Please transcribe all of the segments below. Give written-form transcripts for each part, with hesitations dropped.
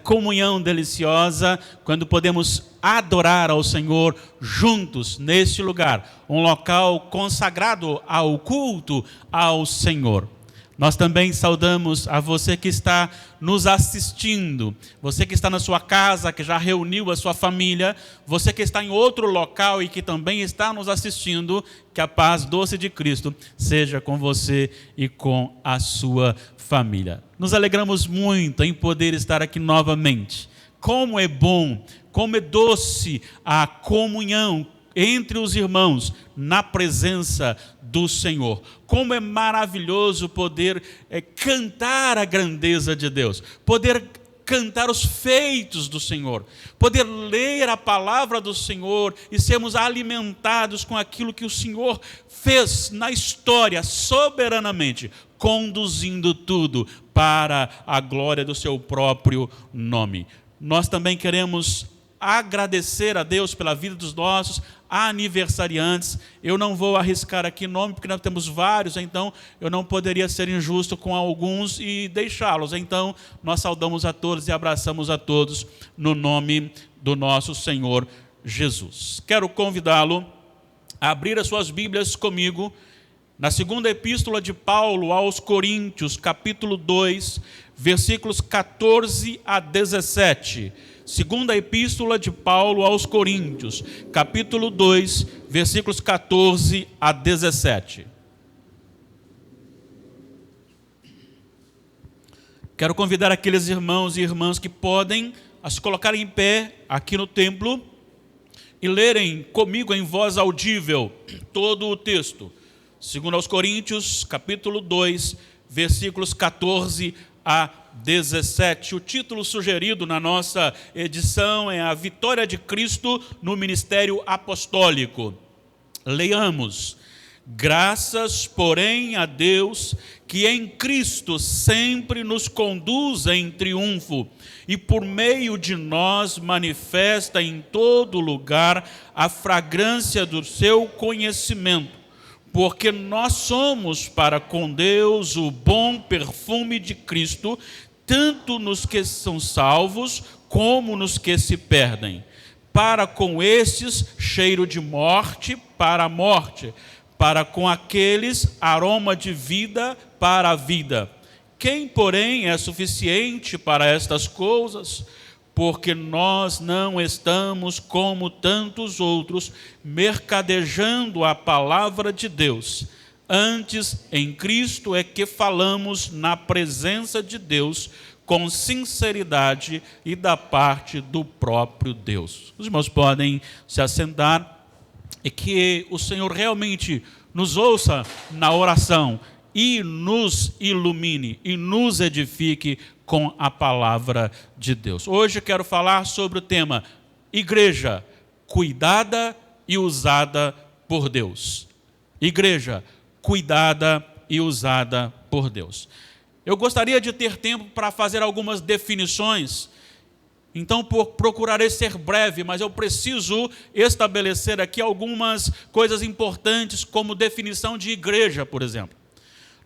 comunhão deliciosa, quando podemos adorar ao Senhor juntos neste lugar, um local consagrado ao culto ao Senhor. Nós também saudamos a você que está nos assistindo, você que está na sua casa, que já reuniu a sua família, você que está em outro local e que também está nos assistindo, que a paz doce de Cristo seja com você e com a sua família. Nos alegramos muito em poder estar aqui novamente. Como é bom, como é doce a comunhão entre os irmãos, na presença do Senhor. Como é maravilhoso poder cantar a grandeza de Deus, poder cantar os feitos do Senhor, poder ler a palavra do Senhor e sermos alimentados com aquilo que o Senhor fez na história, soberanamente, conduzindo tudo para a glória do seu próprio nome. Nós também queremos agradecer a Deus pela vida dos nossos aniversariantes. Eu não vou arriscar aqui nome, porque nós temos vários, então eu não poderia ser injusto com alguns e deixá-los. Então, nós saudamos a todos e abraçamos a todos no nome do nosso Senhor Jesus. Quero convidá-lo a abrir as suas Bíblias comigo na segunda epístola de Paulo aos Coríntios, capítulo 2, versículos 14 a 17. Segunda epístola de Paulo aos Coríntios, capítulo 2, versículos 14 a 17. Quero convidar aqueles irmãos e irmãs que podem a se colocarem em pé aqui no templo e lerem comigo em voz audível todo o texto. Segundo aos Coríntios, capítulo 2, versículos 14 a 17. O título sugerido na nossa edição é A Vitória de Cristo no Ministério Apostólico. Leiamos. Graças, porém, a Deus, que em Cristo sempre nos conduz em triunfo e por meio de nós manifesta em todo lugar a fragrância do seu conhecimento. Porque nós somos para com Deus o bom perfume de Cristo, tanto nos que são salvos, como nos que se perdem. Para com estes, cheiro de morte para a morte, para com aqueles, aroma de vida para a vida. Quem, porém, é suficiente para estas coisas? Porque nós não estamos como tantos outros, mercadejando a palavra de Deus. Antes, em Cristo é que falamos na presença de Deus, com sinceridade e da parte do próprio Deus. Os irmãos podem se assentar e que o Senhor realmente nos ouça na oração e nos ilumine e nos edifique com a palavra de Deus. Hoje eu quero falar sobre o tema Igreja cuidada e usada por Deus. Igreja cuidada e usada por Deus. Eu gostaria de ter tempo para fazer algumas definições, então procurarei ser breve, mas eu preciso estabelecer aqui algumas coisas importantes, como definição de igreja, por exemplo.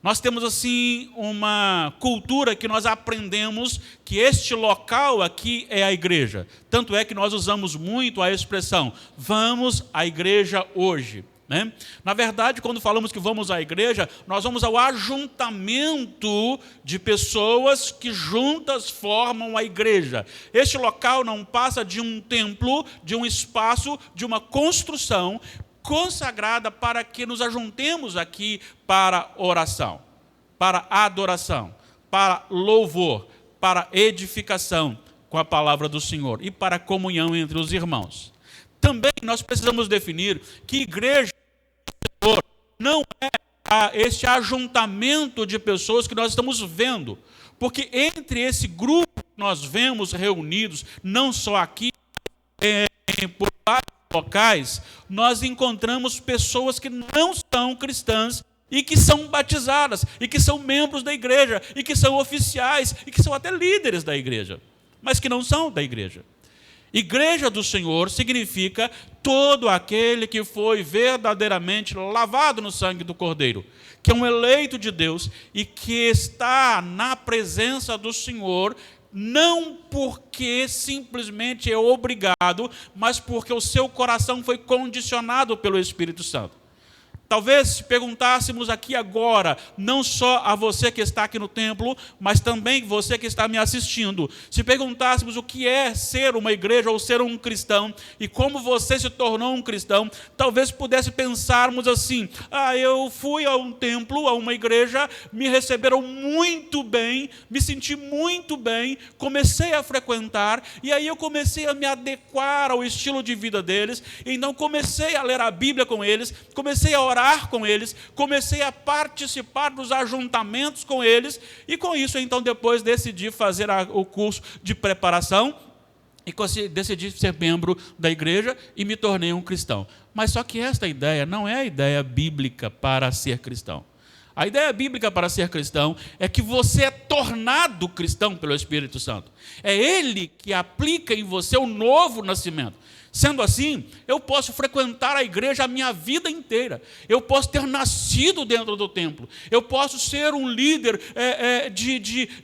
Nós temos assim uma cultura que nós aprendemos que este local aqui é a igreja. Tanto é que nós usamos muito a expressão, vamos à igreja hoje. Né? Na verdade, quando falamos que vamos à igreja, nós vamos ao ajuntamento de pessoas que juntas formam a igreja. Este local não passa de um templo, de um espaço, de uma construção consagrada para que nos ajuntemos aqui para oração, para adoração, para louvor, para edificação com a palavra do Senhor e para comunhão entre os irmãos. Também nós precisamos definir que igreja não é este ajuntamento de pessoas que nós estamos vendo, porque entre esse grupo que nós vemos reunidos, não só aqui, por vários locais, nós encontramos pessoas que não são cristãs e que são batizadas, e que são membros da igreja, e que são oficiais, e que são até líderes da igreja, mas que não são da igreja. Igreja do Senhor significa todo aquele que foi verdadeiramente lavado no sangue do Cordeiro, que é um eleito de Deus e que está na presença do Senhor não porque simplesmente é obrigado, mas porque o seu coração foi condicionado pelo Espírito Santo. Talvez se perguntássemos aqui agora, não só a você que está aqui no templo, mas também você que está me assistindo, se perguntássemos o que é ser uma igreja ou ser um cristão, e como você se tornou um cristão, talvez pudesse pensarmos assim: eu fui a um templo, a uma igreja, me receberam muito bem, me senti muito bem, comecei a frequentar, e aí eu comecei a me adequar ao estilo de vida deles, então comecei a ler a Bíblia com eles, comecei a orar com eles, comecei a participar dos ajuntamentos com eles, e com isso então depois decidi fazer o curso de preparação e decidi ser membro da igreja e me tornei um cristão. Mas só que esta ideia não é a ideia bíblica para ser cristão. A ideia bíblica para ser cristão é que você é tornado cristão pelo Espírito Santo. É Ele que aplica em você o novo nascimento. Sendo assim, eu posso frequentar a igreja a minha vida inteira. Eu posso ter nascido dentro do templo. Eu posso ser um líder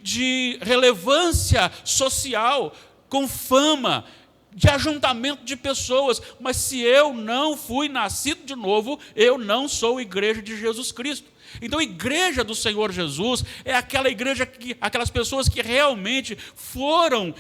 de relevância social, com fama, de ajuntamento de pessoas. Mas se eu não fui nascido de novo, eu não sou igreja de Jesus Cristo. Então, a igreja do Senhor Jesus é aquela igreja, aquelas pessoas que realmente foram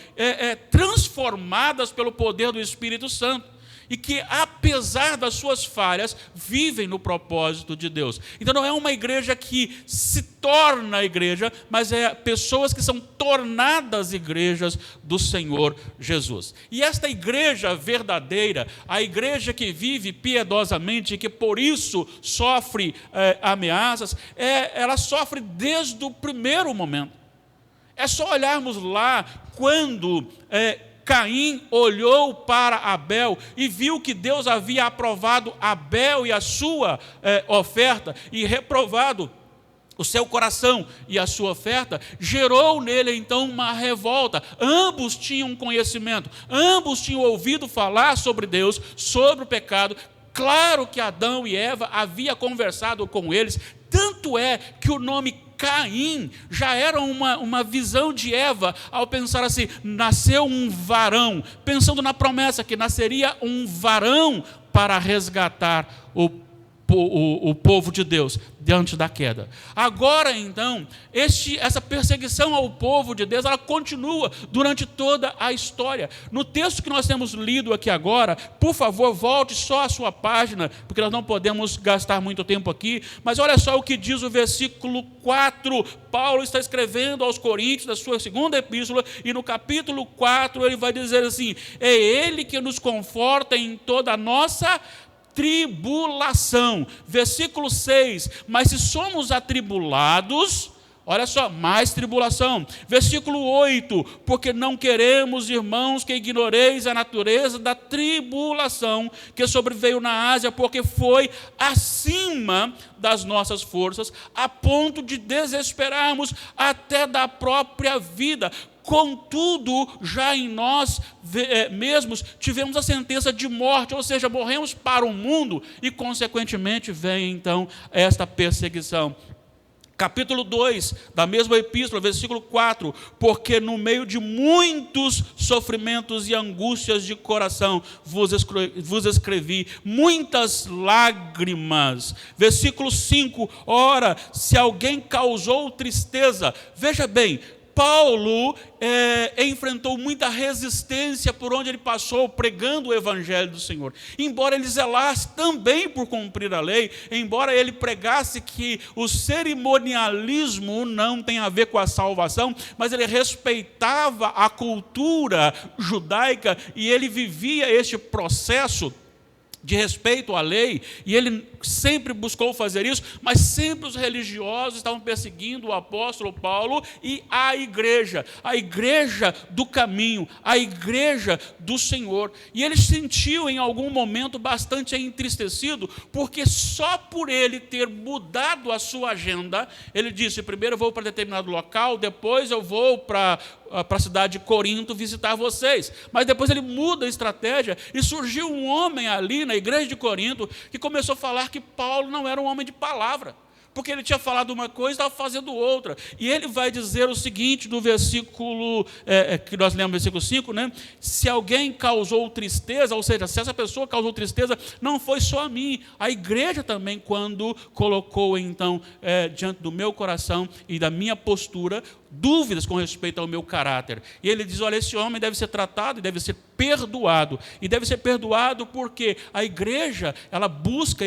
transformadas pelo poder do Espírito Santo e que, apesar das suas falhas, vivem no propósito de Deus. Então, não é uma igreja que se torna igreja, mas é pessoas que são tornadas igrejas do Senhor Jesus. E esta igreja verdadeira, a igreja que vive piedosamente e que por isso sofre ameaças, ela sofre desde o primeiro momento. É só olharmos lá quando Caim olhou para Abel e viu que Deus havia aprovado Abel e a sua oferta e reprovado o seu coração e a sua oferta, gerou nele então uma revolta. Ambos tinham conhecimento, ambos tinham ouvido falar sobre Deus, sobre o pecado. Claro que Adão e Eva haviam conversado com eles, tanto é que o nome Caim já era uma visão de Eva, ao pensar assim: nasceu um varão, pensando na promessa que nasceria um varão para resgatar o povo de Deus diante da queda. Agora então, essa perseguição ao povo de Deus, ela continua durante toda a história. No texto que nós temos lido aqui agora, por favor, volte só a sua página, porque nós não podemos gastar muito tempo aqui, mas olha só o que diz o versículo 4. Paulo está escrevendo aos Coríntios, da sua segunda epístola, e no capítulo 4 ele vai dizer assim: é Ele que nos conforta em toda a nossa tribulação. Versículo 6, mas se somos atribulados, olha só, mais tribulação. Versículo 8, porque não queremos, irmãos, que ignoreis a natureza da tribulação que sobreveio na Ásia, porque foi acima das nossas forças, a ponto de desesperarmos até da própria vida. Contudo, já em nós mesmos tivemos a sentença de morte, ou seja, morremos para o mundo e, consequentemente, vem então esta perseguição. Capítulo 2, da mesma epístola, versículo 4, porque no meio de muitos sofrimentos e angústias de coração vos escrevi muitas lágrimas. Versículo 5, ora, se alguém causou tristeza, veja bem, Paulo enfrentou muita resistência por onde ele passou pregando o evangelho do Senhor. Embora ele zelasse também por cumprir a lei, embora ele pregasse que o cerimonialismo não tem a ver com a salvação, mas ele respeitava a cultura judaica e ele vivia este processo de respeito à lei, e ele sempre buscou fazer isso, mas sempre os religiosos estavam perseguindo o apóstolo Paulo e a igreja do caminho, a igreja do Senhor. E ele se sentiu em algum momento bastante entristecido, porque só por ele ter mudado a sua agenda, ele disse: primeiro eu vou para determinado local, depois eu vou para a cidade de Corinto visitar vocês. Mas depois ele muda a estratégia e surgiu um homem ali na igreja de Corinto que começou a falar que Paulo não era um homem de palavra. porque ele tinha falado uma coisa e estava fazendo outra. E ele vai dizer o seguinte no versículo, que nós lemos, versículo 5, né? Se alguém causou tristeza, ou seja, se essa pessoa causou tristeza, não foi só a mim, a igreja também, quando colocou então diante do meu coração e da minha postura dúvidas com respeito ao meu caráter. E ele diz, olha, esse homem deve ser tratado e deve ser perdoado. E deve ser perdoado porque a igreja, ela busca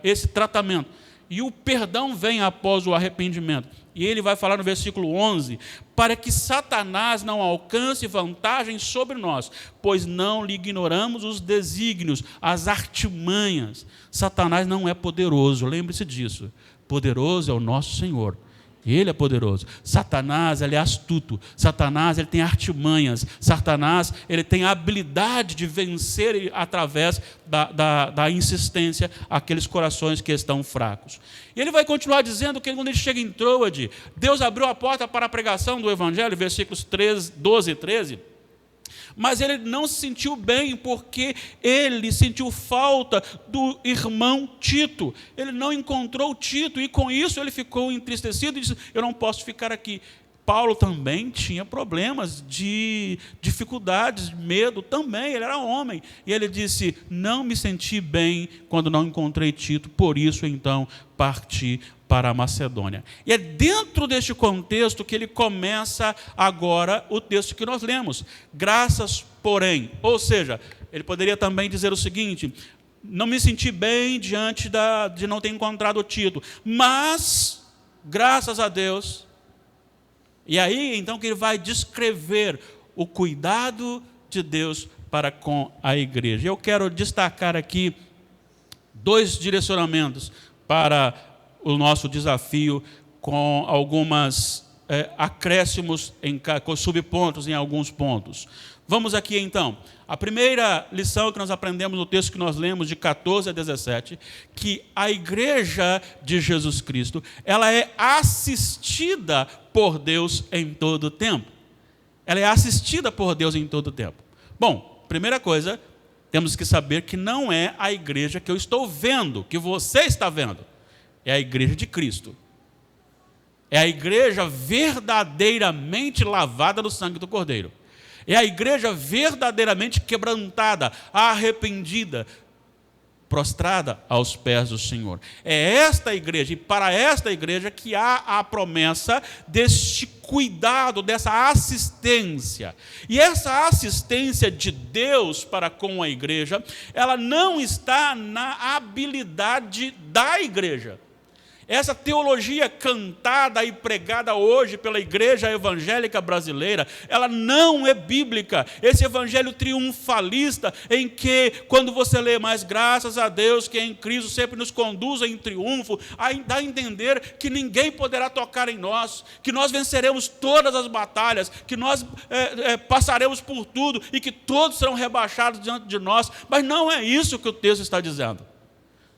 esse tratamento. E o perdão vem após o arrependimento. E ele vai falar no versículo 11, para que Satanás não alcance vantagem sobre nós, pois não lhe ignoramos os desígnios, as artimanhas. Satanás não é poderoso, lembre-se disso. Poderoso é o nosso Senhor. Ele é poderoso. Satanás, ele é astuto. Satanás, ele tem artimanhas. Satanás, ele tem a habilidade de vencer através da insistência aqueles corações que estão fracos. E ele vai continuar dizendo que quando ele chega em Troade, Deus abriu a porta para a pregação do Evangelho, versículos 12 e 13. Mas ele não se sentiu bem porque ele sentiu falta do irmão Tito. Ele não encontrou Tito e com isso ele ficou entristecido e disse, eu não posso ficar aqui. Paulo também tinha problemas de dificuldades, de medo também, ele era homem. E ele disse, não me senti bem quando não encontrei Tito, por isso então parti para a Macedônia. E é dentro deste contexto que ele começa agora o texto que nós lemos. Graças, porém, ou seja, ele poderia também dizer o seguinte, não me senti bem diante de não ter encontrado Tito, mas, graças a Deus. E aí, então, que ele vai descrever o cuidado de Deus para com a igreja. Eu quero destacar aqui 2 direcionamentos para o nosso desafio, com algumas acréscimos, com subpontos em alguns pontos. Vamos aqui, então. A primeira lição que nós aprendemos no texto que nós lemos, de 14 a 17, que a igreja de Jesus Cristo, ela é assistida por Deus em todo o tempo. Ela é assistida por Deus em todo o tempo. Bom, primeira coisa, temos que saber que não é a igreja que eu estou vendo, que você está vendo. É a igreja de Cristo. É a igreja verdadeiramente lavada no sangue do Cordeiro. É a igreja verdadeiramente quebrantada, arrependida, prostrada aos pés do Senhor. É esta igreja, e para esta igreja que há a promessa deste cuidado, dessa assistência. E essa assistência de Deus para com a igreja, ela não está na habilidade da igreja. Essa teologia cantada e pregada hoje pela igreja evangélica brasileira, ela não é bíblica. Esse evangelho triunfalista em que, quando você lê, mas graças a Deus que em Cristo sempre nos conduz em triunfo, dá a entender que ninguém poderá tocar em nós, que nós venceremos todas as batalhas, que nós passaremos por tudo e que todos serão rebaixados diante de nós. Mas não é isso que o texto está dizendo.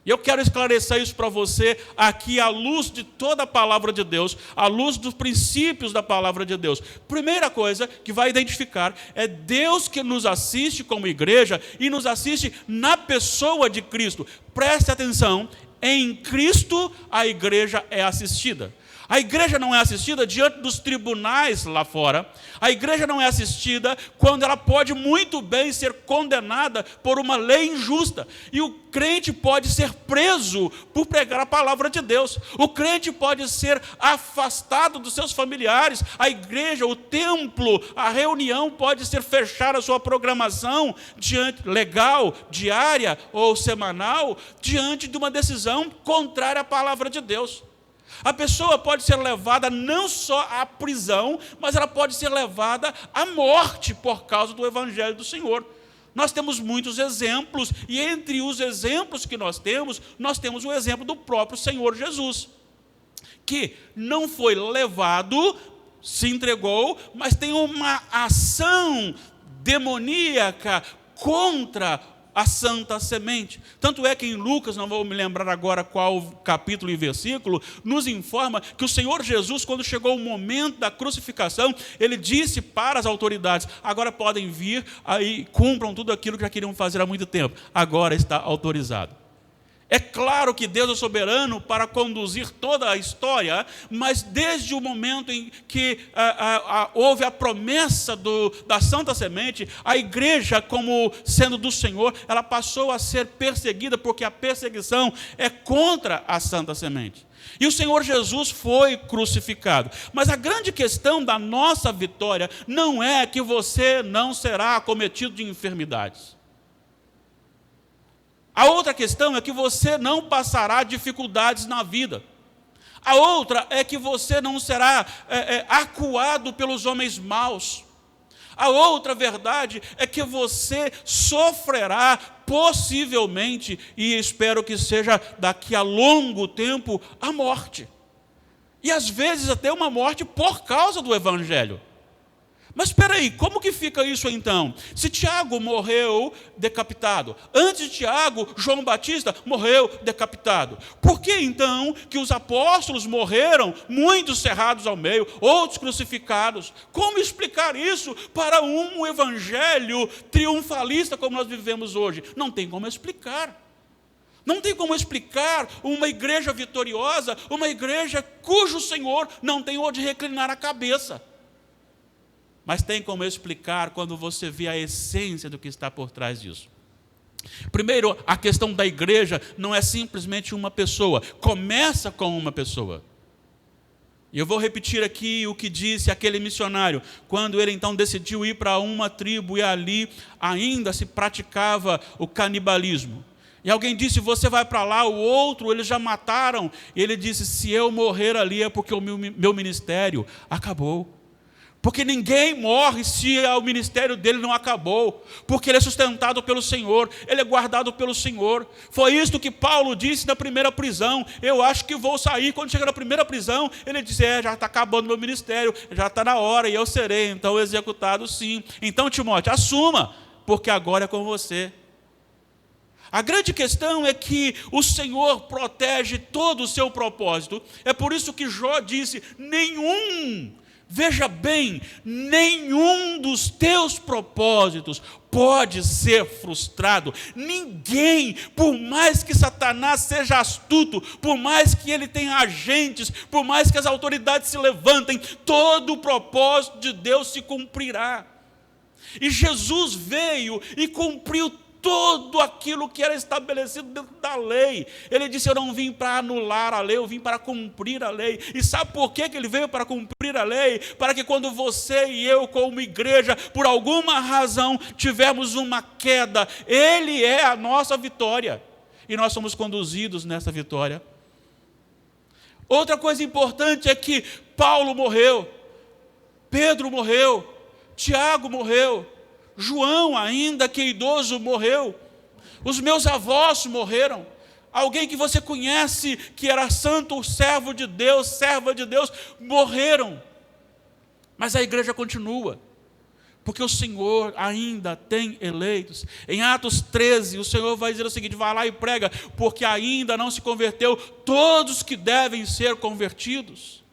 E eu quero esclarecer isso para você aqui à luz de toda a palavra de Deus, à luz dos princípios da palavra de Deus. Primeira coisa que vai identificar é Deus que nos assiste como igreja e nos assiste na pessoa de Cristo. Preste atenção, em Cristo a igreja é assistida. A igreja não é assistida diante dos tribunais lá fora. A igreja não é assistida quando ela pode muito bem ser condenada por uma lei injusta. E o crente pode ser preso por pregar a palavra de Deus. O crente pode ser afastado dos seus familiares. A igreja, o templo, a reunião pode ser fechada a sua programação legal, diária ou semanal, diante de uma decisão contrária à palavra de Deus. A pessoa pode ser levada não só à prisão, mas ela pode ser levada à morte por causa do evangelho do Senhor. Nós temos muitos exemplos, e entre os exemplos que nós temos o exemplo do próprio Senhor Jesus, que não foi levado, se entregou, mas tem uma ação demoníaca contra a santa semente. Tanto é que em Lucas, não vou me lembrar agora qual capítulo e versículo, nos informa que o Senhor Jesus, quando chegou o momento da crucificação, ele disse para as autoridades, agora podem vir, aí cumpram tudo aquilo que já queriam fazer há muito tempo, agora está autorizado. É claro que Deus é soberano para conduzir toda a história, mas desde o momento em que houve a promessa da Santa Semente, a igreja, como sendo do Senhor, ela passou a ser perseguida, porque a perseguição é contra a Santa Semente. E o Senhor Jesus foi crucificado. Mas a grande questão da nossa vitória não é que você não será acometido de enfermidades. A outra questão é que você não passará dificuldades na vida. A outra é que você não será acuado pelos homens maus. A outra verdade é que você sofrerá possivelmente, e espero que seja daqui a longo tempo, a morte. E às vezes até uma morte por causa do Evangelho. Mas espera aí, como que fica isso então? Se Tiago morreu decapitado, antes de Tiago, João Batista morreu decapitado. Por que então que os apóstolos morreram, muitos cerrados ao meio, outros crucificados? Como explicar isso para um evangelho triunfalista como nós vivemos hoje? Não tem como explicar. Não tem como explicar uma igreja vitoriosa, uma igreja cujo Senhor não tem onde reclinar a cabeça. Mas tem como explicar quando você vê a essência do que está por trás disso. Primeiro, a questão da igreja não é simplesmente uma pessoa. Começa com uma pessoa. E eu vou repetir aqui o que disse aquele missionário, quando ele então decidiu ir para uma tribo e ali ainda se praticava o canibalismo. E alguém disse, você vai para lá, o outro eles já mataram. E ele disse, se eu morrer ali é porque o meu ministério acabou. Porque ninguém morre se o ministério dele não acabou. Porque ele é sustentado pelo Senhor, ele é guardado pelo Senhor. Foi isso que Paulo disse na primeira prisão. Eu acho que vou sair. Quando chega na primeira prisão, ele disse, já está acabando meu ministério, já está na hora e eu serei então executado sim. Então, Timóteo, assuma, porque agora é com você. A grande questão é que o Senhor protege todo o seu propósito. É por isso que Jó disse, veja bem, nenhum dos teus propósitos pode ser frustrado. Ninguém, por mais que Satanás seja astuto, por mais que ele tenha agentes, por mais que as autoridades se levantem, todo o propósito de Deus se cumprirá. E Jesus veio e cumpriu tudo aquilo que era estabelecido dentro da lei. Ele disse, eu não vim para anular a lei, eu vim para cumprir a lei. E sabe por que ele veio para cumprir a lei? Para que quando você e eu, como igreja, por alguma razão, tivermos uma queda, Ele é a nossa vitória. E nós somos conduzidos nessa vitória. Outra coisa importante é que Paulo morreu, Pedro morreu, Tiago morreu, João, ainda que idoso, morreu. Os meus avós morreram. Alguém que você conhece, que era santo, servo de Deus, serva de Deus, morreram. Mas a igreja continua. Porque o Senhor ainda tem eleitos. Em Atos 13, o Senhor vai dizer o seguinte, vai lá e prega, porque ainda não se converteu todos que devem ser convertidos.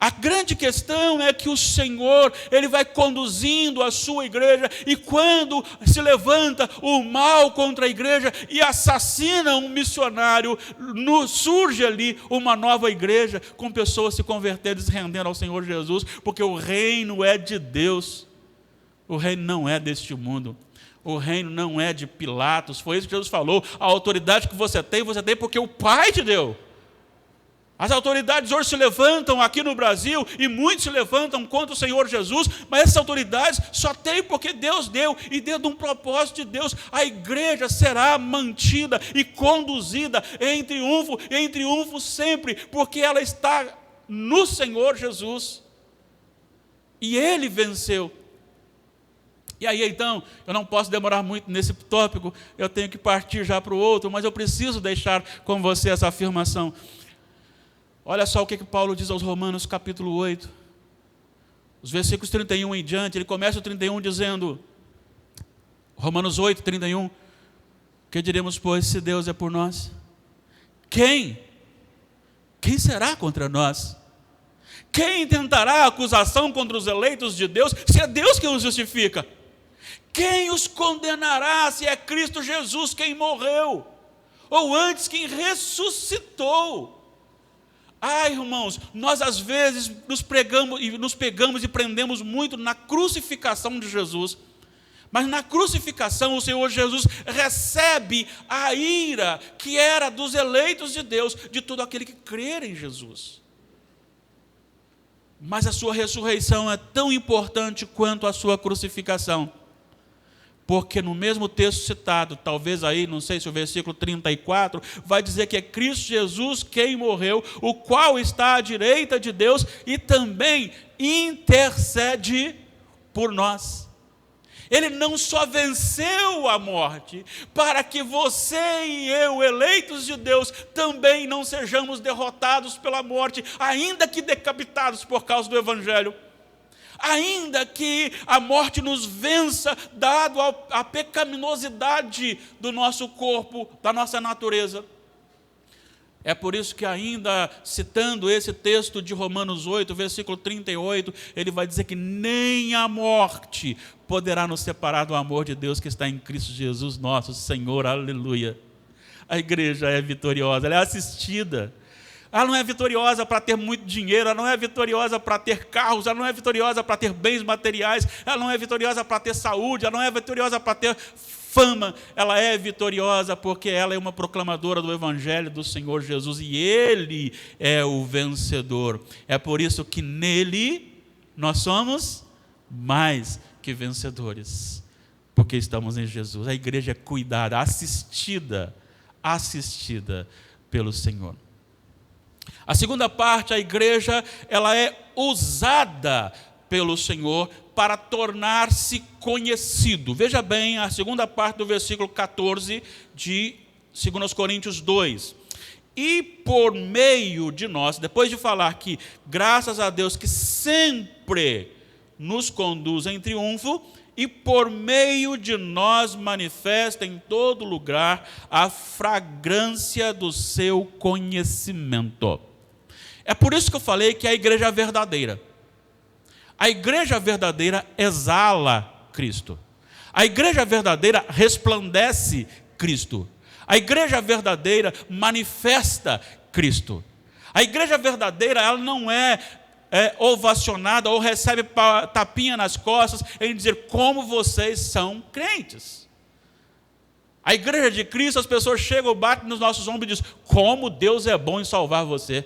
A grande questão é que o Senhor, Ele vai conduzindo a sua igreja, e quando se levanta o mal contra a igreja e assassina um missionário, surge ali uma nova igreja, com pessoas se convertendo e se rendendo ao Senhor Jesus, porque o reino é de Deus, o reino não é deste mundo. O reino não é de Pilatos, foi isso que Jesus falou, a autoridade que você tem porque o Pai te deu. As autoridades hoje se levantam aqui no Brasil, e muitos se levantam contra o Senhor Jesus, mas essas autoridades só tem porque Deus deu, e dentro de um propósito de Deus, a igreja será mantida e conduzida em triunfo sempre, porque ela está no Senhor Jesus, e Ele venceu. E aí então, eu não posso demorar muito nesse tópico, eu tenho que partir já para o outro, mas eu preciso deixar com você essa afirmação. Olha só o que Paulo diz aos Romanos, capítulo 8. Os versículos 31 em diante, ele começa o 31 dizendo, Romanos 8, 31, que diremos, pois, se Deus é por nós? Quem será contra nós? Quem intentará acusação contra os eleitos de Deus, se é Deus quem os justifica? Quem os condenará, se é Cristo Jesus quem morreu? ou antes quem ressuscitou. Irmãos, nós às vezes nos pegamos e prendemos muito na crucificação de Jesus. Mas na crucificação o Senhor Jesus recebe a ira que era dos eleitos de Deus, de todo aquele que crer em Jesus. Mas a sua ressurreição é tão importante quanto a sua crucificação. Porque no mesmo texto citado, talvez aí, não sei se o versículo 34, vai dizer que é Cristo Jesus quem morreu, o qual está à direita de Deus e também intercede por nós. Ele não só venceu a morte, para que você e eu, eleitos de Deus, também não sejamos derrotados pela morte, ainda que decapitados por causa do Evangelho. Ainda que a morte nos vença, dado a pecaminosidade do nosso corpo, da nossa natureza. É por isso que ainda citando esse texto de Romanos 8, versículo 38, ele vai dizer que nem a morte poderá nos separar do amor de Deus que está em Cristo Jesus nosso Senhor, aleluia. A igreja é vitoriosa, ela é assistida. Ela não é vitoriosa para ter muito dinheiro, ela não é vitoriosa para ter carros, ela não é vitoriosa para ter bens materiais, ela não é vitoriosa para ter saúde, ela não é vitoriosa para ter fama, ela é vitoriosa porque ela é uma proclamadora do Evangelho do Senhor Jesus e Ele é o vencedor. É por isso que nele nós somos mais que vencedores, porque estamos em Jesus. A igreja é cuidada, assistida pelo Senhor. A segunda parte, a igreja, ela é usada pelo Senhor para tornar-se conhecido. Veja bem a segunda parte do versículo 14 de 2 Coríntios 2. E por meio de nós, depois de falar que, graças a Deus, que sempre nos conduz em triunfo, e por meio de nós manifesta em todo lugar a fragrância do seu conhecimento. É por isso que eu falei que a igreja é verdadeira. A igreja verdadeira exala Cristo. A igreja verdadeira resplandece Cristo. A igreja verdadeira manifesta Cristo. A igreja verdadeira, ela não é ovacionada ou recebe tapinha nas costas em dizer como vocês são crentes. A igreja de Cristo, as pessoas chegam, batem nos nossos ombros e dizem como Deus é bom em salvar você,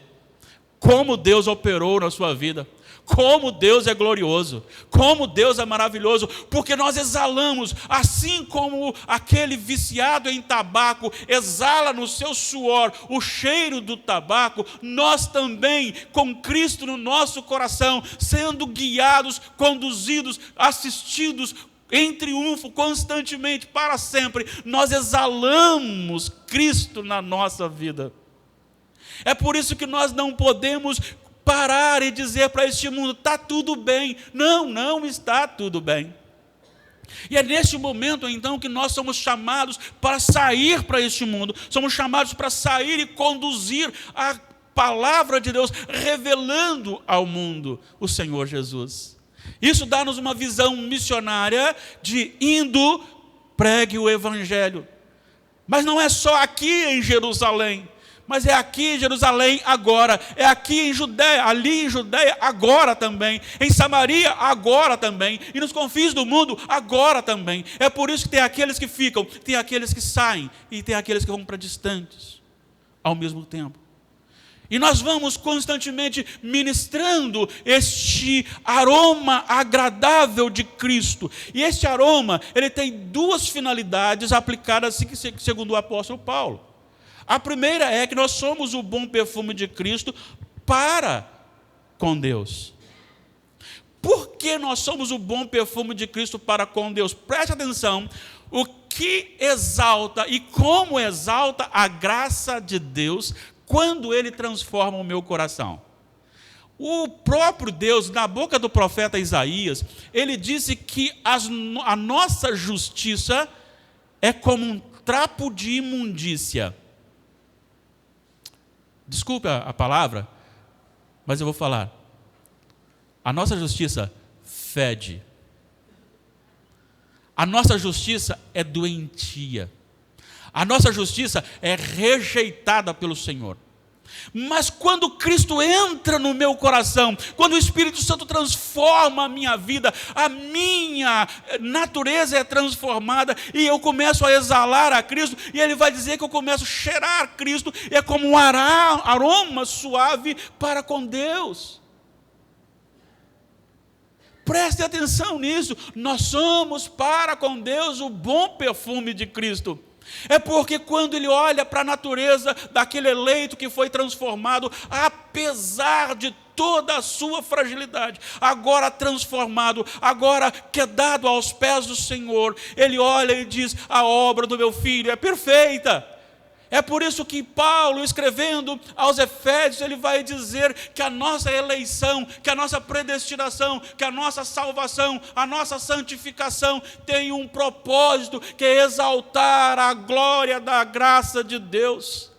como Deus operou na sua vida, como Deus é glorioso, como Deus é maravilhoso, porque nós exalamos, assim como aquele viciado em tabaco exala no seu suor o cheiro do tabaco, nós também, com Cristo no nosso coração, sendo guiados, conduzidos, assistidos em triunfo constantemente, para sempre, nós exalamos Cristo na nossa vida. É por isso que nós não podemos parar e dizer para este mundo, está tudo bem. Não, não está tudo bem. E é neste momento, então, que nós somos chamados para sair para este mundo, somos chamados para sair e conduzir a palavra de Deus, revelando ao mundo o Senhor Jesus. Isso dá-nos uma visão missionária de indo, pregue o Evangelho. Mas não é só aqui em Jerusalém, mas é aqui em Jerusalém agora, é aqui em Judéia, ali em Judéia agora também, em Samaria agora também, e nos confins do mundo agora também. É por isso que tem aqueles que ficam, tem aqueles que saem, e tem aqueles que vão para distantes, ao mesmo tempo. E nós vamos constantemente ministrando este aroma agradável de Cristo. E este aroma, ele tem duas finalidades aplicadas segundo o apóstolo Paulo. A primeira é que nós somos o bom perfume de Cristo para com Deus. Por que nós somos o bom perfume de Cristo para com Deus? Preste atenção, o que exalta e como exalta a graça de Deus quando Ele transforma o meu coração. O próprio Deus, na boca do profeta Isaías, ele disse que a nossa justiça é como um trapo de imundícia. Desculpe a palavra, mas eu vou falar. A nossa justiça fede. A nossa justiça é doentia. A nossa justiça é rejeitada pelo Senhor. Mas quando Cristo entra no meu coração, quando o Espírito Santo transforma a minha vida, a minha natureza é transformada e eu começo a exalar a Cristo, e Ele vai dizer que eu começo a cheirar Cristo, é como um aroma suave para com Deus. Preste atenção nisso, nós somos para com Deus o bom perfume de Cristo. É porque quando ele olha para a natureza daquele eleito que foi transformado, apesar de toda a sua fragilidade, agora transformado, agora quedado aos pés do Senhor, ele olha e diz: a obra do meu filho é perfeita. É por isso que Paulo, escrevendo aos Efésios, ele vai dizer que a nossa eleição, que a nossa predestinação, que a nossa salvação, a nossa santificação tem um propósito, que é exaltar a glória da graça de Deus.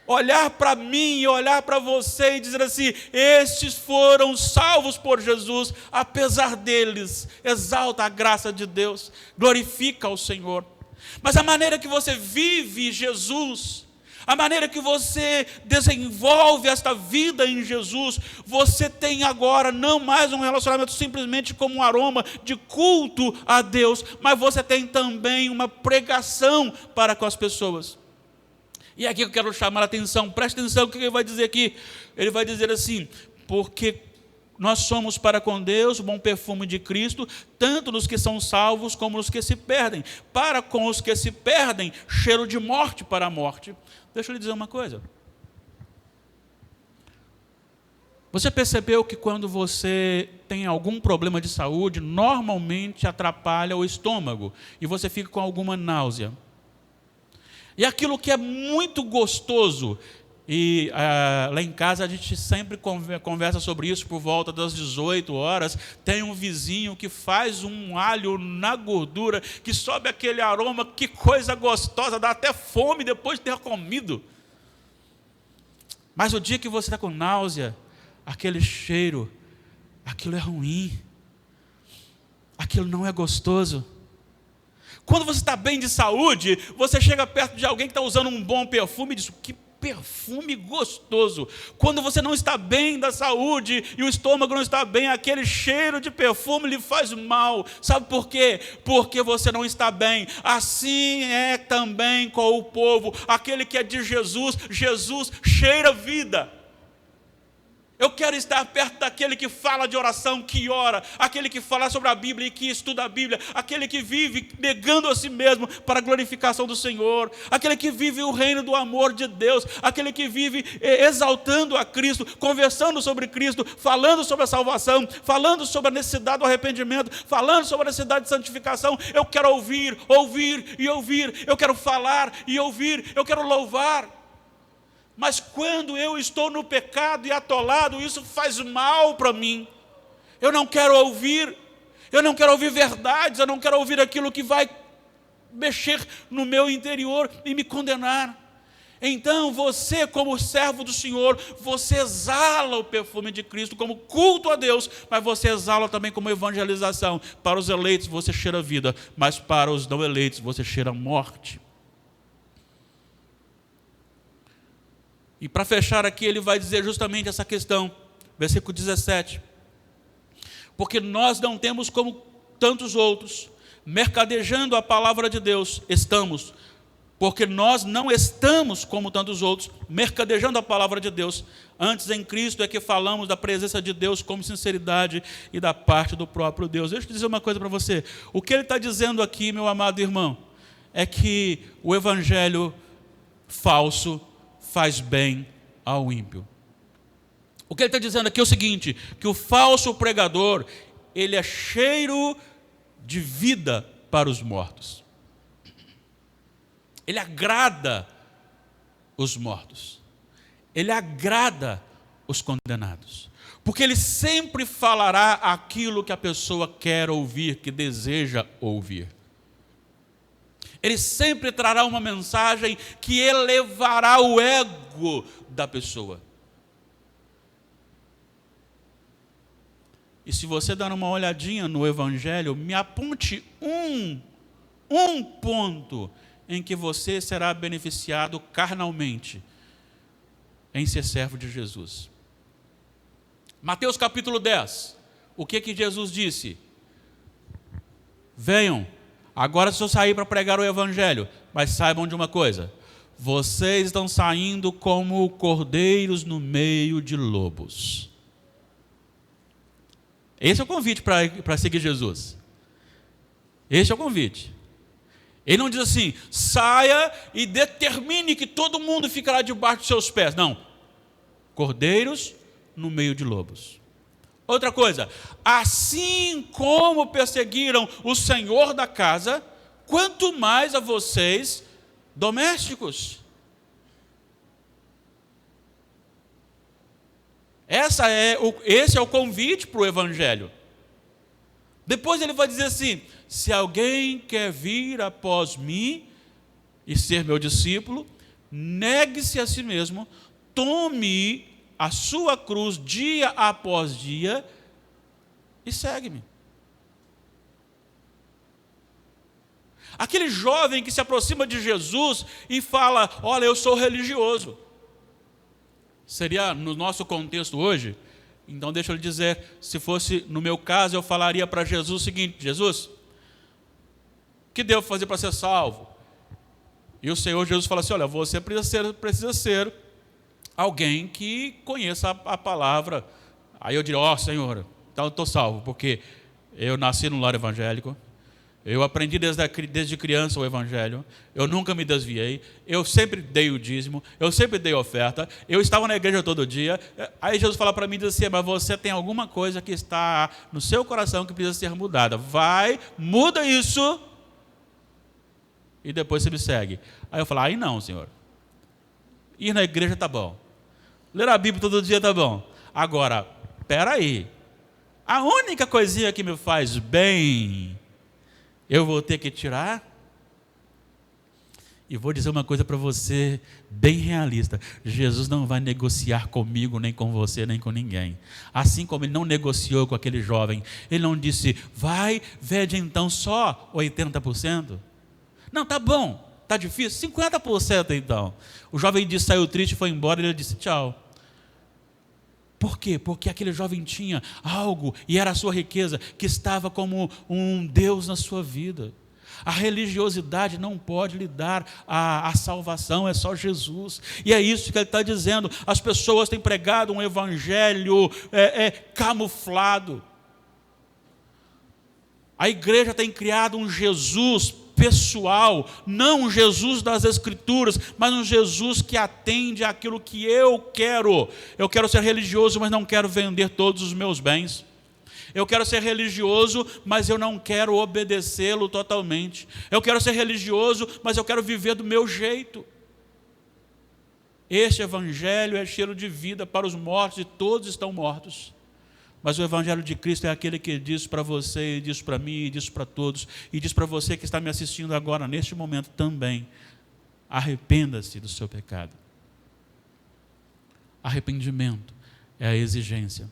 Olhar para mim e olhar para você e dizer assim: estes foram salvos por Jesus, apesar deles, exalta a graça de Deus, glorifica o Senhor. Mas a maneira que você vive Jesus, a maneira que você desenvolve esta vida em Jesus, você tem agora não mais um relacionamento simplesmente como um aroma de culto a Deus, mas você tem também uma pregação para com as pessoas. E aqui eu quero chamar a atenção, preste atenção o que ele vai dizer aqui. Ele vai dizer assim: porque nós somos para com Deus o bom perfume de Cristo, tanto nos que são salvos como nos que se perdem. Para com os que se perdem, cheiro de morte para a morte. Deixa eu lhe dizer uma coisa. Você percebeu que quando você tem algum problema de saúde, normalmente atrapalha o estômago e você fica com alguma náusea. E aquilo que é muito gostoso, e lá em casa a gente sempre conversa sobre isso por volta das 18 horas, tem um vizinho que faz um alho na gordura, que sobe aquele aroma, que coisa gostosa, dá até fome depois de ter comido. Mas o dia que você está com náusea, aquele cheiro, aquilo é ruim, aquilo não é gostoso. Quando você está bem de saúde, você chega perto de alguém que está usando um bom perfume e diz: que perfume gostoso. Quando você não está bem da saúde e o estômago não está bem, aquele cheiro de perfume lhe faz mal. Sabe por quê? Porque você não está bem. Assim é também com o povo. Aquele que é de Jesus, Jesus cheira vida. Eu quero estar perto daquele que fala de oração, que ora, aquele que fala sobre a Bíblia e que estuda a Bíblia, aquele que vive negando a si mesmo para a glorificação do Senhor, aquele que vive o reino do amor de Deus, aquele que vive exaltando a Cristo, conversando sobre Cristo, falando sobre a salvação, falando sobre a necessidade do arrependimento, falando sobre a necessidade de santificação. Eu quero ouvir, ouvir e ouvir, eu quero falar e ouvir, eu quero louvar. Mas quando eu estou no pecado e atolado, isso faz mal para mim. Eu não quero ouvir verdades, eu não quero ouvir aquilo que vai mexer no meu interior e me condenar. Então você, como servo do Senhor, você exala o perfume de Cristo como culto a Deus, mas você exala também como evangelização. Para os eleitos você cheira vida, mas para os não eleitos você cheira morte. E para fechar aqui, ele vai dizer justamente essa questão, versículo 17. Porque nós não temos como tantos outros, mercadejando a palavra de Deus, porque nós não estamos como tantos outros, mercadejando a palavra de Deus. Antes em Cristo é que falamos da presença de Deus com sinceridade e da parte do próprio Deus. Deixa eu dizer uma coisa para você. O que ele está dizendo aqui, meu amado irmão, é que o evangelho falso faz bem ao ímpio. O que ele está dizendo aqui é o seguinte, que o falso pregador, ele é cheiro de vida para os mortos. Ele agrada os mortos. Ele agrada os condenados. Porque ele sempre falará aquilo que a pessoa quer ouvir, que deseja ouvir. Ele sempre trará uma mensagem que elevará o ego da pessoa. E se você dar uma olhadinha no Evangelho, me aponte um ponto em que você será beneficiado carnalmente em ser servo de Jesus. Mateus capítulo 10. O que Jesus disse? Venham, agora se eu sair para pregar o evangelho, mas saibam de uma coisa: vocês estão saindo como cordeiros no meio de lobos. Esse é o convite para seguir Jesus. Esse é o convite. Ele não diz assim: saia e determine que todo mundo ficará debaixo dos seus pés. Não. Cordeiros no meio de lobos. Outra coisa: assim como perseguiram o senhor da casa, quanto mais a vocês, domésticos. Esse é o convite para o evangelho. Depois ele vai dizer assim: se alguém quer vir após mim e ser meu discípulo, negue-se a si mesmo, tome a sua cruz dia após dia e segue-me. Aquele jovem que se aproxima de Jesus e fala: olha, eu sou religioso. Seria no nosso contexto hoje? Então deixa eu lhe dizer, se fosse no meu caso, eu falaria para Jesus o seguinte: Jesus, o que devo fazer para ser salvo? E o Senhor Jesus fala assim: olha, você precisa ser alguém que conheça a palavra. Aí eu diria: ó, Senhor, então eu estou salvo, porque eu nasci num lar evangélico, eu aprendi desde criança o evangelho, eu nunca me desviei, eu sempre dei o dízimo, eu sempre dei oferta, eu estava na igreja todo dia. Aí Jesus fala para mim e diz assim: mas você tem alguma coisa que está no seu coração que precisa ser mudada. Vai, muda isso e depois você me segue. Aí eu falo: aí não, Senhor. Ir na igreja está bom, ler a Bíblia todo dia está bom. Agora, espera aí, a única coisinha que me faz bem eu vou ter que tirar? E vou dizer uma coisa para você, bem realista: Jesus não vai negociar comigo, nem com você, nem com ninguém. Assim como ele não negociou com aquele jovem. Ele não disse: vai, vende então só 80%. Não, tá bom, tá difícil, 50% então. O jovem disse, saiu triste e foi embora, e ele disse: tchau. Por quê? Porque aquele jovem tinha algo, e era a sua riqueza, que estava como um Deus na sua vida. A religiosidade não pode lhe dar a salvação, é só Jesus. E é isso que ele está dizendo. As pessoas têm pregado um evangelho camuflado. A igreja tem criado um Jesus pessoal, não um Jesus das Escrituras, mas um Jesus que atende àquilo que eu quero. Eu quero ser religioso, mas não quero vender todos os meus bens. Eu quero ser religioso, mas eu não quero obedecê-lo totalmente. Eu quero ser religioso, mas eu quero viver do meu jeito. Este evangelho é cheiro de vida para os mortos, e todos estão mortos. Mas o evangelho de Cristo é aquele que diz para você, e diz para mim, e diz para todos, e diz para você que está me assistindo agora, neste momento também: arrependa-se do seu pecado. Arrependimento é a exigência.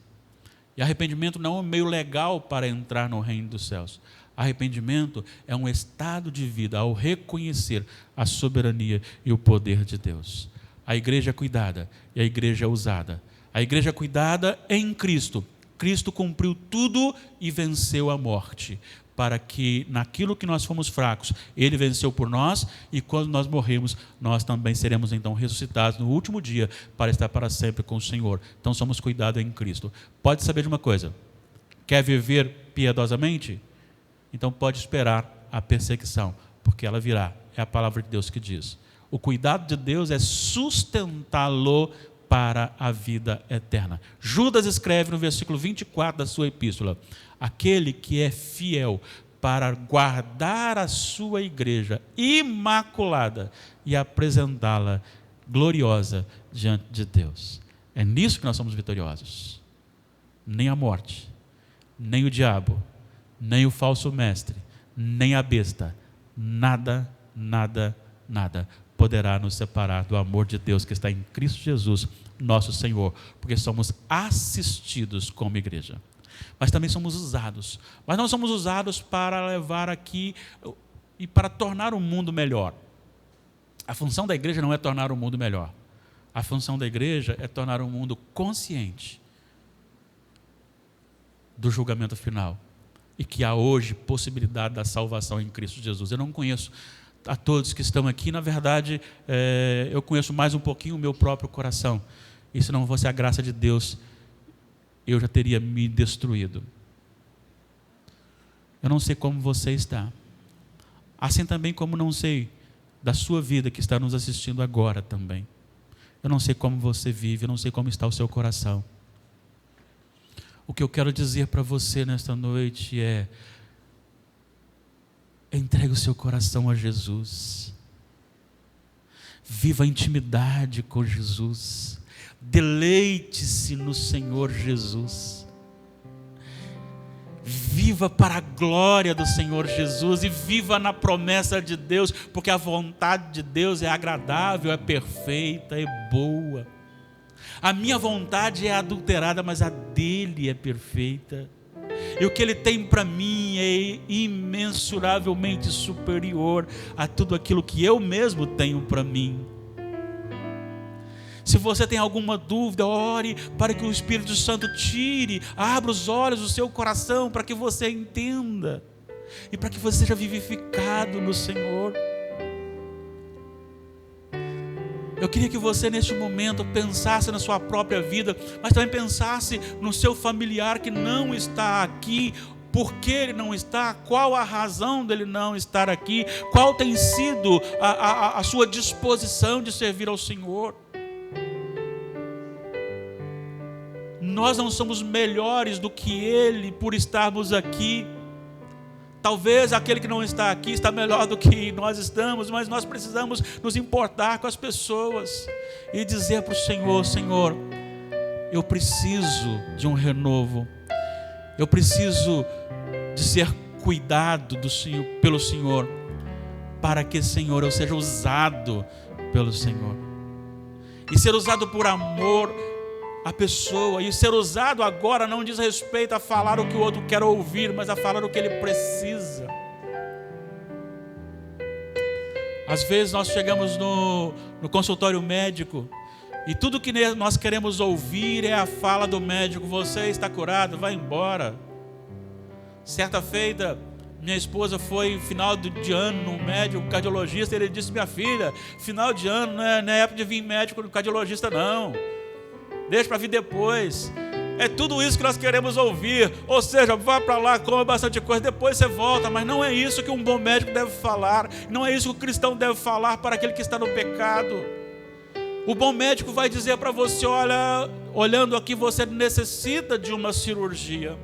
E arrependimento não é um meio legal para entrar no reino dos céus. Arrependimento é um estado de vida ao reconhecer a soberania e o poder de Deus. A igreja é cuidada e a igreja é usada. A igreja é cuidada em Cristo. Cristo cumpriu tudo e venceu a morte, para que naquilo que nós fomos fracos, Ele venceu por nós, e quando nós morremos, nós também seremos então ressuscitados no último dia, para estar para sempre com o Senhor. Então somos cuidados em Cristo. Pode saber de uma coisa: quer viver piedosamente? Então pode esperar a perseguição, porque ela virá. É a palavra de Deus que diz. O cuidado de Deus é sustentá-lo para a vida eterna. Judas escreve no versículo 24 da sua epístola: aquele que é fiel para guardar a sua igreja imaculada e apresentá-la gloriosa diante de Deus. É nisso que nós somos vitoriosos. Nem a morte, nem o diabo, nem o falso mestre, nem a besta, nada poderá nos separar do amor de Deus que está em Cristo Jesus, nosso Senhor, porque somos assistidos como igreja. Mas também somos usados. Mas não somos usados para levar aqui e para tornar o mundo melhor. A função da igreja não é tornar o mundo melhor. A função da igreja é tornar o mundo consciente do julgamento final. E que há hoje possibilidade da salvação em Cristo Jesus. Eu não conheço a todos que estão aqui. Na verdade, eu conheço mais um pouquinho o meu próprio coração. E se não fosse a graça de Deus, eu já teria me destruído. Eu não sei como você está. Assim também como não sei da sua vida que está nos assistindo agora também. Eu não sei como você vive, eu não sei como está o seu coração. O que eu quero dizer para você nesta noite é: entregue o seu coração a Jesus. Viva a intimidade com Jesus. Deleite-se no Senhor Jesus. Viva para a glória do Senhor Jesus e viva na promessa de Deus, porque a vontade de Deus é agradável, é perfeita, é boa. A minha vontade é adulterada, mas a dele é perfeita. E o que ele tem para mim é imensuravelmente superior a tudo aquilo que eu mesmo tenho para mim. Se você tem alguma dúvida, ore para que o Espírito Santo tire, abra os olhos do seu coração para que você entenda e para que você seja vivificado no Senhor. Eu queria que você neste momento pensasse na sua própria vida, mas também pensasse no seu familiar que não está aqui. Por que ele não está? Qual a razão dele não estar aqui? Qual tem sido a sua disposição de servir ao Senhor? Nós não somos melhores do que ele por estarmos aqui. Talvez aquele que não está aqui está melhor do que nós estamos, mas nós precisamos nos importar com as pessoas e dizer para o Senhor: Senhor, eu preciso de um renovo, eu preciso de ser cuidado pelo Senhor, para que, Senhor, eu seja usado pelo Senhor. E ser usado por amor a pessoa, e ser usado agora não diz respeito a falar o que o outro quer ouvir, mas a falar o que ele precisa. Às vezes nós chegamos no consultório médico e tudo que nós queremos ouvir é a fala do médico: você está curado, vai embora. Certa feita, minha esposa foi final de ano no médico, cardiologista, e ele disse: minha filha, final de ano não é época de vir médico no cardiologista não, deixa para vir depois. É tudo isso que nós queremos ouvir. Ou seja, vá para lá, coma bastante coisa, depois você volta. Mas não é isso que um bom médico deve falar. Não é isso que o cristão deve falar para aquele que está no pecado. O bom médico vai dizer para você: olha, olhando aqui, você necessita de uma cirurgia.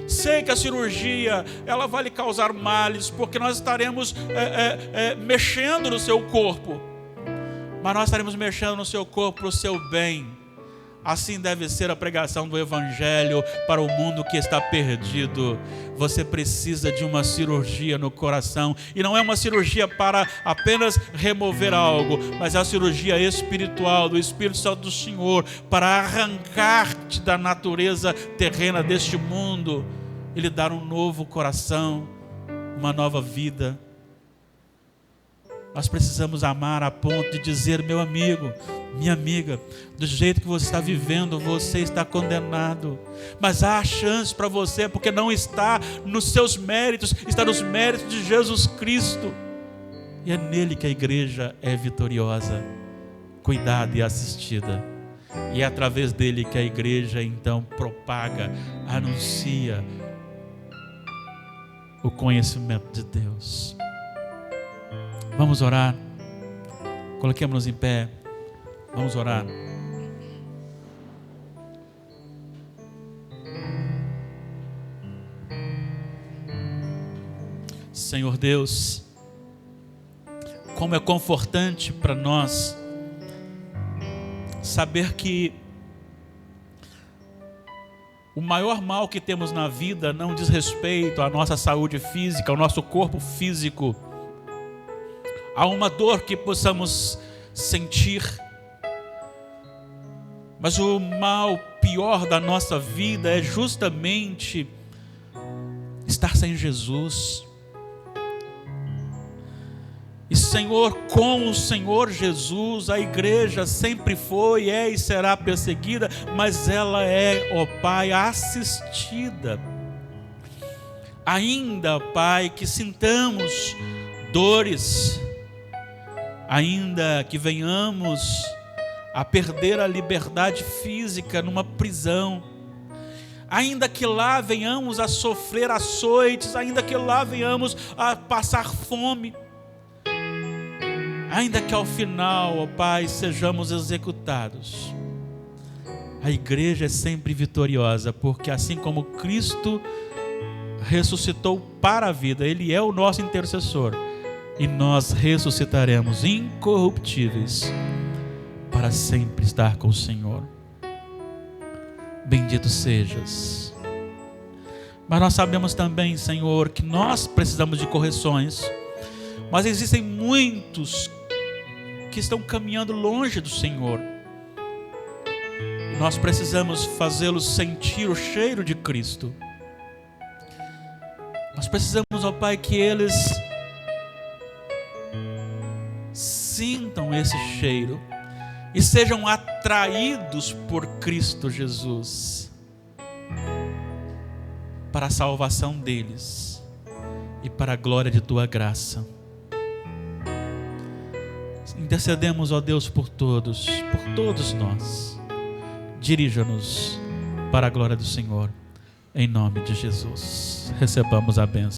Sei que a cirurgia ela vai lhe causar males, porque nós estaremos mexendo no seu corpo. Mas nós estaremos mexendo no seu corpo para o seu bem. Assim deve ser a pregação do Evangelho para o mundo que está perdido. Você precisa de uma cirurgia no coração. E não é uma cirurgia para apenas remover algo, mas é a cirurgia espiritual do Espírito Santo do Senhor, para arrancar-te da natureza terrena deste mundo e lhe dar um novo coração, uma nova vida. Nós precisamos amar a ponto de dizer: meu amigo, minha amiga, do jeito que você está vivendo, você está condenado. Mas há chance para você, porque não está nos seus méritos, está nos méritos de Jesus Cristo. E é nele que a igreja é vitoriosa, cuidada e assistida. E é através dele que a igreja então propaga, anuncia o conhecimento de Deus. Vamos orar. Coloquemos-nos em pé. Vamos orar. Senhor Deus, como é confortante para nós saber que o maior mal que temos na vida não diz respeito à nossa saúde física, ao nosso corpo físico. Há uma dor que possamos sentir, mas o mal pior da nossa vida é justamente estar sem Jesus. E Senhor, com o Senhor Jesus, a igreja sempre foi, é e será perseguida, mas ela é, ó Pai, assistida. Ainda, Pai, que sintamos dores, ainda que venhamos a perder a liberdade física numa prisão, ainda que lá venhamos a sofrer açoites, ainda que lá venhamos a passar fome, ainda que ao final, ó Pai, sejamos executados, a igreja é sempre vitoriosa, porque assim como Cristo ressuscitou para a vida, Ele é o nosso intercessor, e nós ressuscitaremos incorruptíveis para sempre estar com o Senhor. Bendito sejas. Mas nós sabemos também, Senhor, que nós precisamos de correções, mas existem muitos que estão caminhando longe do Senhor, e nós precisamos fazê-los sentir o cheiro de Cristo. Nós precisamos, ó Pai, que eles sintam esse cheiro e sejam atraídos por Cristo Jesus para a salvação deles e para a glória de Tua graça. Intercedemos, ó Deus, por todos nós. Dirija-nos para a glória do Senhor, em nome de Jesus. Recebamos a bênção.